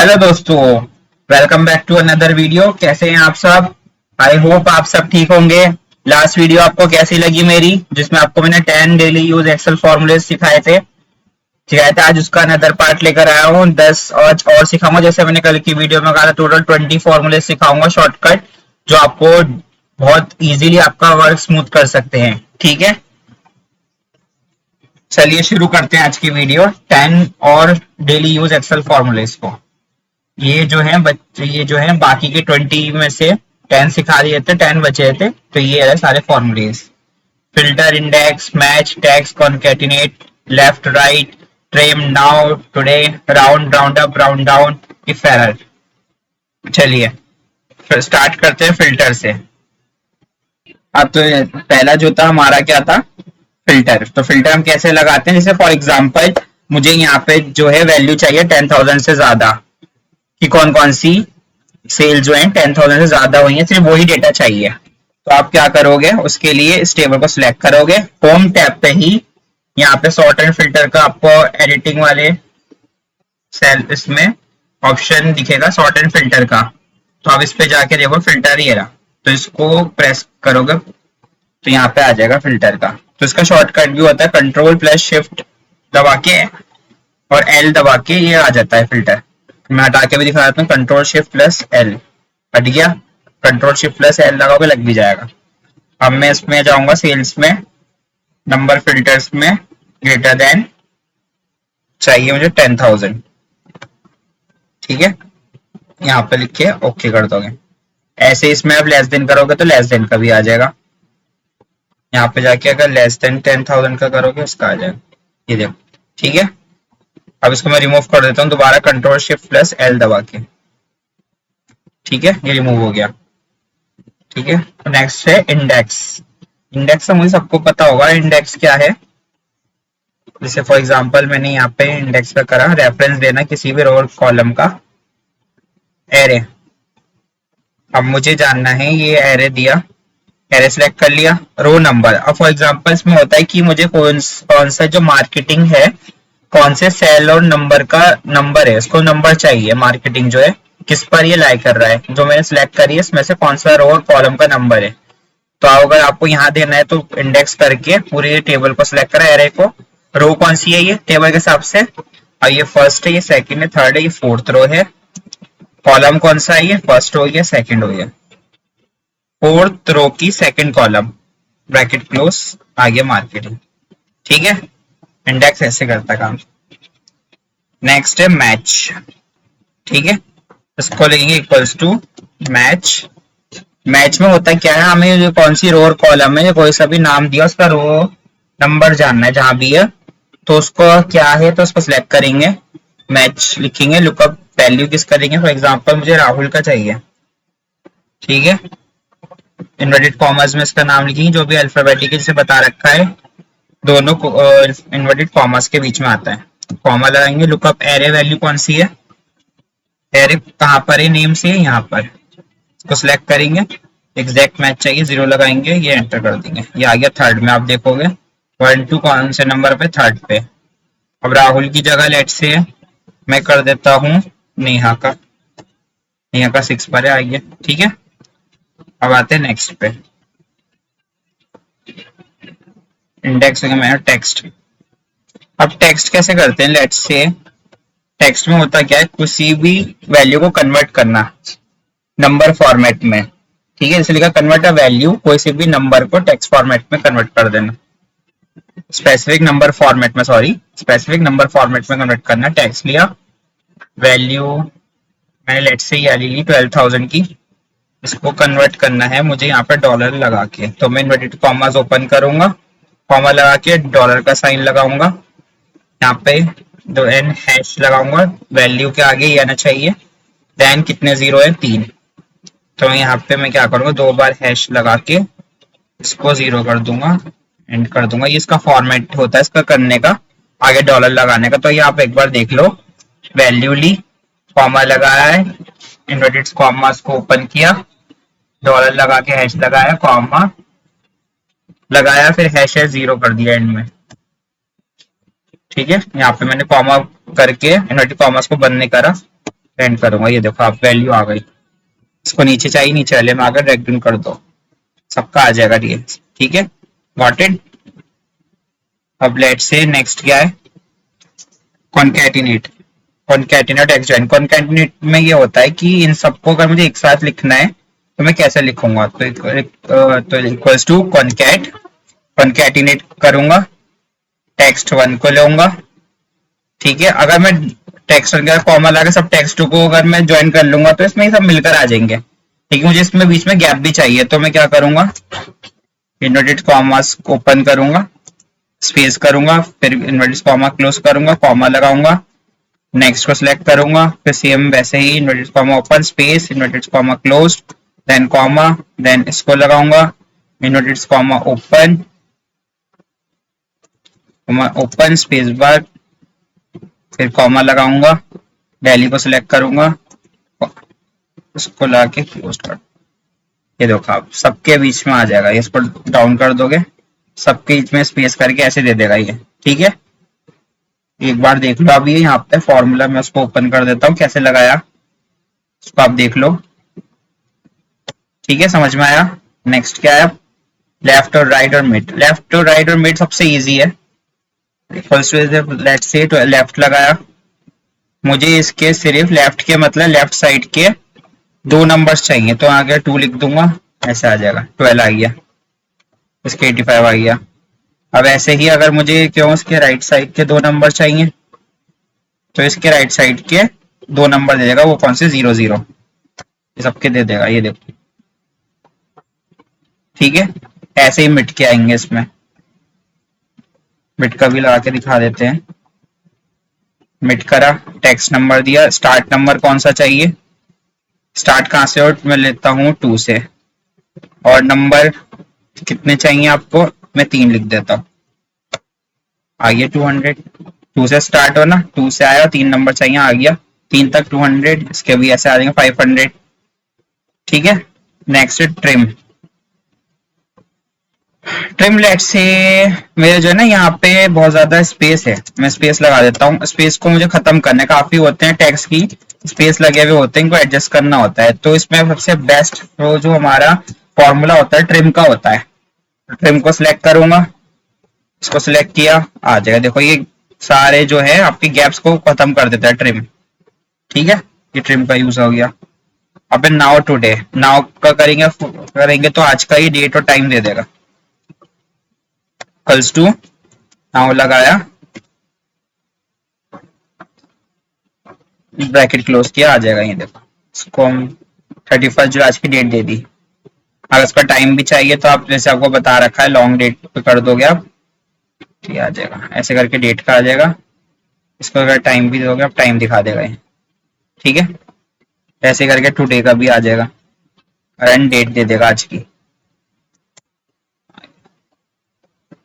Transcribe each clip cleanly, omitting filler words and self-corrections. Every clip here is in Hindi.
हेलो दोस्तों, welcome back to another video. कैसे हैं आप सब? आई होप आप सब ठीक होंगे। लास्ट वीडियो आपको कैसी लगी मेरी, जिसमें आपको मैंने 10 डेली यूज एक्सेल फॉर्मूले सिखाए थे। आज उसका अनदर पार्ट लेकर आया हूँ। 10 और सिखाऊंगा। जैसे मैंने कल की वीडियो में कहा था, टोटल 20 फॉर्मूले सिखाऊंगा शॉर्टकट, जो आपको बहुत इजीली आपका वर्क स्मूथ कर सकते हैं। ठीक है, चलिए शुरू करते हैं आज की वीडियो। 10 और डेली यूज एक्सेल फॉर्मूलेस को। ये जो है बच्चे, ये जो है बाकी के 20 में से 10 सिखा दिए थे, 10 बचे थे, तो ये है सारे formulas. Filter, index, match, tags, concatenate, left, right, trim, now, today, round, round up, round down, if error. चलिए फिर स्टार्ट करते हैं फिल्टर से। अब तो पहला जो था हमारा क्या था, फिल्टर। तो फिल्टर हम कैसे लगाते हैं? जैसे फॉर एग्जांपल मुझे यहाँ पे जो है वैल्यू चाहिए 10,000 से ज्यादा कि कौन कौन सी सेल जो है 10,000 से ज्यादा हुई है, सिर्फ वही डेटा चाहिए। तो आप क्या करोगे, उसके लिए इस टेबल को सिलेक्ट करोगे। होम टैब पे ही यहाँ पे सॉर्ट एंड फिल्टर का आपको एडिटिंग वाले सेल इसमें ऑप्शन दिखेगा, सॉर्ट एंड फिल्टर का। तो आप इस पे जाके देखो, फिल्टर ही रहा, तो इसको प्रेस करोगे तो यहाँ पे आ जाएगा फिल्टर का। तो इसका शॉर्टकट भी होता है कंट्रोल प्लस शिफ्ट दबा के और एल दबा के, ये आ जाता है फिल्टर। मैं हटा के भी दिखा देता हूँ, कंट्रोल शिफ्ट प्लस एल हट गया, कंट्रोल शिफ्ट प्लस एल लगाओगे लग भी जाएगा। अब मैं इसमें जाऊंगा सेल्स में, नंबर फिल्टर्स में, ग्रेटर देन चाहिए मुझे 10,000। ठीक है, यहाँ पे लिख के ओके कर दोगे। ऐसे इसमें अब लेस देन करोगे तो लेस देन का भी आ जाएगा। यहाँ पे जाके अगर लेस देन 10,000 का करोगे उसका आ जाएगा, ये देखो। ठीक है, अब इसको मैं रिमूव कर देता हूँ दोबारा, कंट्रोल शिफ्ट प्लस एल दबा के। ठीक है, ये रिमूव हो गया। ठीक है, नेक्स्ट है इंडेक्स। इंडेक्स तो मुझे सबको पता होगा, इंडेक्स क्या है। जैसे फॉर एग्जांपल मैंने यहाँ पे इंडेक्स पे करा रेफरेंस देना किसी भी रो कॉलम का एरे। अब मुझे जानना है ये एरे दिया, एरे सेलेक्ट कर लिया, रो नंबर। अब फॉर एग्जांपल इसमें होता है कि मुझे कौन सा जो मार्केटिंग है, कौन से सेल और नंबर का नंबर है, इसको नंबर चाहिए। मार्केटिंग जो है किस पर ये लाई कर रहा है, जो मैंने सिलेक्ट करी है इसमें से कौन सा रो और कॉलम का नंबर है। तो अगर आपको यहाँ देना है तो इंडेक्स करके पूरे टेबल को सिलेक्ट करा, एरे को, रो कौन सी है ये टेबल के हिसाब से, और ये फर्स्ट है, ये सेकंड है, थर्ड है, ये फोर्थ रो है। कॉलम कौन सा है, ये फर्स्ट हो गया, सेकंड हो गया, फोर्थ रो की सेकंड कॉलम, ब्रैकेट क्लोज, आ गया मार्केटिंग। ठीक है, इंडेक्स ऐसे करता काम। नेक्स्ट है मैच। ठीक है, इसको लिखेंगे इक्वल्स टू मैच। मैच में होता है क्या है, हमें जो कौन सी रो और कॉलम है, कोई सा भी नाम दिया, उसका रो नंबर जानना है जहां भी है, तो उसको क्या है तो उसको सिलेक्ट करेंगे, मैच लिखेंगे, लुकअप वैल्यू किस करेंगे। फॉर एग्जांपल मुझे राहुल का चाहिए। ठीक है, इन्वर्टेड कॉमर्स में इसका नाम लिखेंगे, जो भी अल्फाबेटिकल से बता रखा है, दोनों इन्वर्टेड कॉमर्स के बीच में आता है, कॉमा लगाएंगे। लुकअप एरे वैल्यू कौन सी है, एरे कहाँ पर है, नेम से यहाँ पर, इसको सिलेक्ट करेंगे। एग्जैक्ट मैच चाहिए, 0 लगाएंगे, ये एंटर कर देंगे, ये आ गया थर्ड में। आप देखोगे 1 2 कौन से नंबर पे, थर्ड पे। अब राहुल की जगह लेट से मैं कर देता हूँ नेहा का, नेहा का 6 पर है, आइए। ठीक है, अब आते हैं नेक्स्ट पे, इंडेक्स में मैंने टेक्स्ट। अब टेक्स्ट कैसे करते हैं, लेट्स से टेक्स्ट में होता क्या है, किसी भी वैल्यू को कन्वर्ट करना नंबर फॉर्मेट में। ठीक है, इसलिए कन्वर्ट अ वैल्यू, कोई से भी नंबर को टेक्स्ट फॉर्मेट में कन्वर्ट कर देना, स्पेसिफिक नंबर फॉर्मेट में, सॉरी स्पेसिफिक नंबर फॉर्मेट में कन्वर्ट करना। टेक्स्ट लिया, वैल्यू मैंने लेट्स से ये ली 12,000 की, इसको कन्वर्ट करना है मुझे यहाँ पे डॉलर लगा के। तो मैं इन्वर्टेड कॉमास ओपन करूंगा, कॉमा लगा के डॉलर का साइन लगाऊंगा, यहाँ पे दो एन हैश लगाऊंगा, वैल्यू के आगे ये आना चाहिए, देन कितने जीरो है, 3। तो यहाँ पे मैं क्या करूंगा, 2 बार हैश लगा के इसको 0 कर दूंगा, एंड कर दूंगा। ये इसका फॉर्मेट होता है इसका करने का, आगे डॉलर लगाने का। तो ये आप एक बार देख लो, वैल्यू ली, कॉमा लगाया है, इन्वर्टेड कॉमास को ओपन किया, डॉलर लगा के हैश लगाया, कॉमा लगाया, फिर हैश है 0 कर दिया एंड में। ठीक है, यहाँ पे मैंने कॉमा करके इन्वर्टेड कॉमास को बंद नहीं करा, प्रिंट करूंगा, ये देखो आप वैल्यू आ गई। इसको नीचे चाहिए, नीचे वाले में आकर ड्रैग डाउन कर दो, सबका आ जाएगा ये। ठीक है, गॉट इट। अब लेट से नेक्स्ट क्या है, concatenate. Concatenate x join. Concatenate में ये होता है कि इन सबको अगर मुझे एक साथ लिखना है तो मैं कैसे लिखूंगा, तो इक्वल्स टू कॉन्कैट, कॉन्कैटिनेट करूंगा, टेक्स्ट वन को लूंगा। ठीक है, अगर मैं टेक्स्ट वन के कॉमा लगा सब टेक्स्ट टू को अगर मैं ज्वाइन कर लूंगा तो इसमें सब मिलकर आ जाएंगे। ठीक है, मुझे इसमें बीच में गैप भी चाहिए, तो मैं क्या करूंगा, इन्वर्टेड कॉमास ओपन करूंगा, स्पेस करूंगा, फिर इन्वर्टेड कॉमा क्लोज करूंगा, कॉमा लगाऊंगा, नेक्स्ट को सिलेक्ट करूंगा, फिर सेम वैसे ही inverted comma open, space, inverted comma close, then comma, then इसको लगाऊंगा, inverted comma open, open space bar, फिर कॉमा लगाऊंगा, वैल्यू को सिलेक्ट करूंगा, उसको ला के क्लोज कर। ये देखो आप सबके बीच में आ जाएगा, इसको डाउन कर दोगे सबके बीच में स्पेस करके ऐसे दे देगा ये। ठीक है, एक बार देख लो। अभी यहाँ पे फॉर्मूला मैं उसको ओपन कर देता हूँ कैसे लगाया, उसको आप देख लो। ठीक है, समझ में आया। नेक्स्ट क्या है, लेफ्ट और राइट और मिड। लेफ्ट और राइट और मिड सबसे इजी है। फर्स्ट लेट्स से लेफ्ट लगाया, मुझे इसके सिर्फ लेफ्ट के मतलब लेफ्ट साइड के 2 नंबर्स चाहिए, तो आगे 2 लिख दूंगा, ऐसे आ जाएगा, 12 आ गया, इसके 85 आ गया। अब ऐसे ही अगर मुझे क्यों इसके राइट साइड के 2 नंबर चाहिए, तो इसके राइट साइड के 2 नंबर दे देगा, वो कौन से, 00, ये सबके दे देगा, ये देखो। ठीक है, ऐसे ही मिट के आएंगे इसमें, मिट का भी लगा के दिखा देते हैं। मिट करा, टेक्स्ट नंबर दिया, स्टार्ट नंबर कौन सा चाहिए, स्टार्ट कहां से, और मैं लेता हूं 2 से, और नंबर कितने चाहिए आपको, मैं 3 लिख देता हूं, आइए 200, 2 से स्टार्ट हो ना, 2 से आया, 3 नंबर चाहिए, आ गया 3 तक 200, इसके भी ऐसे आ जाएंगे 500। ठीक है, नेक्स्ट ट्रिम। ट्रिम लेट से मेरे जो है ना यहाँ पे बहुत ज्यादा स्पेस है, मैं स्पेस लगा देता हूँ। स्पेस को मुझे खत्म करना है, काफी होते हैं टेक्स्ट की स्पेस लगे हुए होते हैं, इनको एडजस्ट करना होता है। तो इसमें सबसे बेस्ट वो जो हमारा फॉर्मूला होता है ट्रिम का होता है। ट्रिम को सिलेक्ट करूंगा, इसको सिलेक्ट किया, आ जाएगा, देखो ये सारे जो है आपके गैप्स को खत्म कर देता है ट्रिम। ठीक है, ये ट्रिम का यूज हो गया। अब नाउ टुडे, नाउ का करेंगे तो आज का ही डेट और टाइम दे देगा, इक्वल्स टू नाउ लगाया, ब्रैकेट क्लोज किया, आ जाएगा, ये देखो। इसको हम 31 जो आज की डेट दे दी। अगर इसका टाइम भी चाहिए तो आप जैसे आपको बता रखा है लॉन्ग डेट पे कर दोगे आप, ठीक आ जाएगा, ऐसे करके डेट का आ जाएगा। इसको अगर टाइम भी दोगे आप, टाइम दिखा देगा ये। ठीक है, ऐसे करके टुडे का भी आ जाएगा, करंट डेट दे देगा आज की।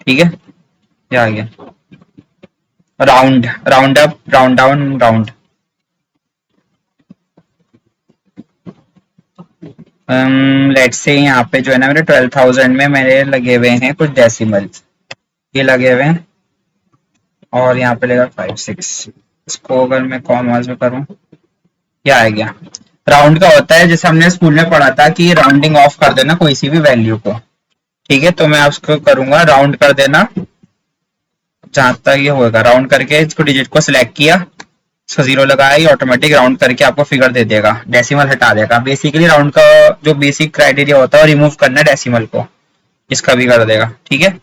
ठीक है, ये आ गया। Round, round up, round down, round. Let's say यहाँ पे जो है ना मेरे 12,000 में मेरे लगे हुए हैं कुछ डेसिमल्स, ये लगे हुए हैं, और यहाँ पे लेगा 5 6। इसको अगर मैं कॉमर्स में करूँ, क्या आ गया। राउंड का होता है जैसे हमने स्कूल में पढ़ा था कि राउंडिंग ऑफ कर देना कोई सी भी वैल्यू को। ठीक है, तो मैं उसको करूंगा राउंड कर देना जहां तक ये होगा, राउंड करके इसको डिजिट को सिलेक्ट किया, इसको 0 लगाया, ये ऑटोमेटिक राउंड करके आपको फिगर दे देगा, डेसिमल हटा देगा। बेसिकली राउंड का जो बेसिक क्राइटेरिया होता है वो रिमूव करना है डेसिमल को, इसका भी कर देगा। ठीक है,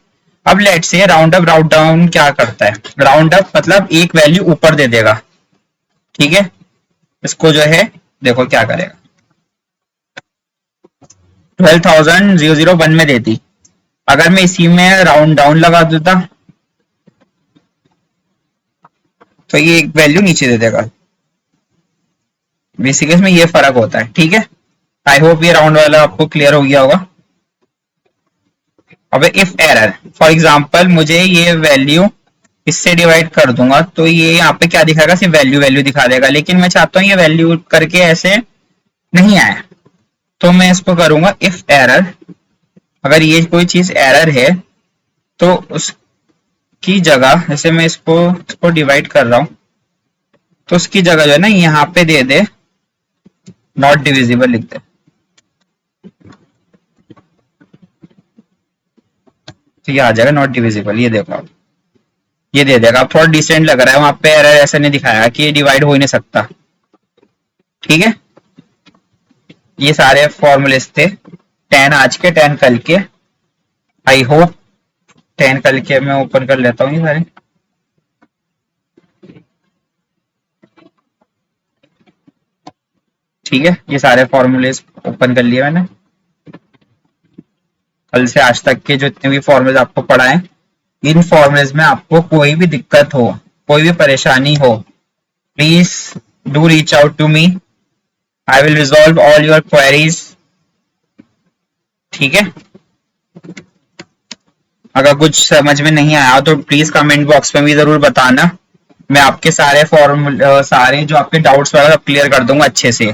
अब लेट से राउंड अप राउंड डाउन क्या करता है, राउंड अप मतलब एक वैल्यू ऊपर दे देगा। ठीक है, इसको जो है देखो क्या करेगा, 12,001 में देती, अगर मैं इसी में राउंड डाउन लगा देता तो ये एक वैल्यू नीचे दे देगा। बेसिकली इसमें ये फर्क होता है। ठीक है, आई होप ये राउंड वाला आपको क्लियर हो गया होगा। अब इफ एरर, फॉर एग्जांपल मुझे ये वैल्यू इससे डिवाइड कर दूंगा तो ये यहाँ पे क्या दिखाएगा, सिर्फ वैल्यू वैल्यू दिखा देगा, लेकिन मैं चाहता हूँ ये वैल्यू करके ऐसे नहीं आया, तो मैं इसको करूंगा इफ एरर, अगर ये कोई चीज एरर है तो उसकी जगह, जैसे मैं इसको डिवाइड कर रहा हूं तो उसकी जगह जो है ना यहाँ पे दे दे नॉट डिविजिबल लिखते हैं, तो ये आ जाएगा नॉट डिविजिबल। ये देखो आप, ये दे देगा। आप थोड़ा डिसेंट लग रहा है, वहां पे एरर ऐसा नहीं दिखाया कि ये डिवाइड हो ही नहीं सकता। ठीक है, ये सारे फॉर्मूलेस थे, 10 आज के 10 कल के। आई होप 10 कल के मैं ओपन कर लेता हूँ ये सारे। ठीक है, ये सारे फॉर्मूलेस ओपन कर लिए मैंने। कल से आज तक के जो इतने भी फॉर्मूले आपको पढ़ाए, इन फॉर्मूलेस में आपको कोई भी दिक्कत हो, कोई भी परेशानी हो, please do reach out to me, I will resolve all your queries. ठीक है, अगर कुछ समझ में नहीं आया तो प्लीज कमेंट बॉक्स में भी जरूर बताना। मैं आपके सारे फॉर्मूले, सारे जो आपके डाउट्स वगैरह क्लियर कर दूंगा अच्छे से।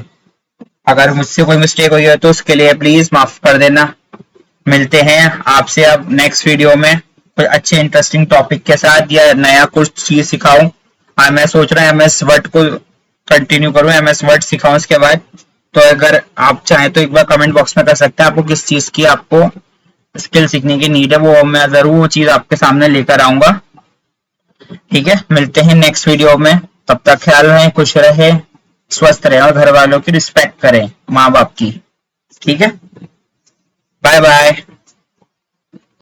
अगर मुझसे कोई मिस्टेक हुई है तो उसके लिए प्लीज माफ कर देना। मिलते हैं आपसे अब नेक्स्ट वीडियो में कोई अच्छे इंटरेस्टिंग टॉपिक के साथ, या नया कुछ चीज सिखाऊं। मैं सोच रहा हूँ एमएस वर्ड को कंटिन्यू करूं, एमएस वर्ड सिखाऊं इसके बाद। तो अगर आप चाहें तो एक बार कमेंट बॉक्स में कर सकते हैं आपको किस चीज की आपको स्किल सीखने की नीड है, वो मैं जरूर वो चीज आपके सामने लेकर आऊंगा। ठीक है, मिलते हैं नेक्स्ट वीडियो में। तब तक ख्याल रहे, खुश रहे, स्वस्थ रहे और घर वालों की रिस्पेक्ट करें, माँ बाप की। ठीक है, बाय बाय।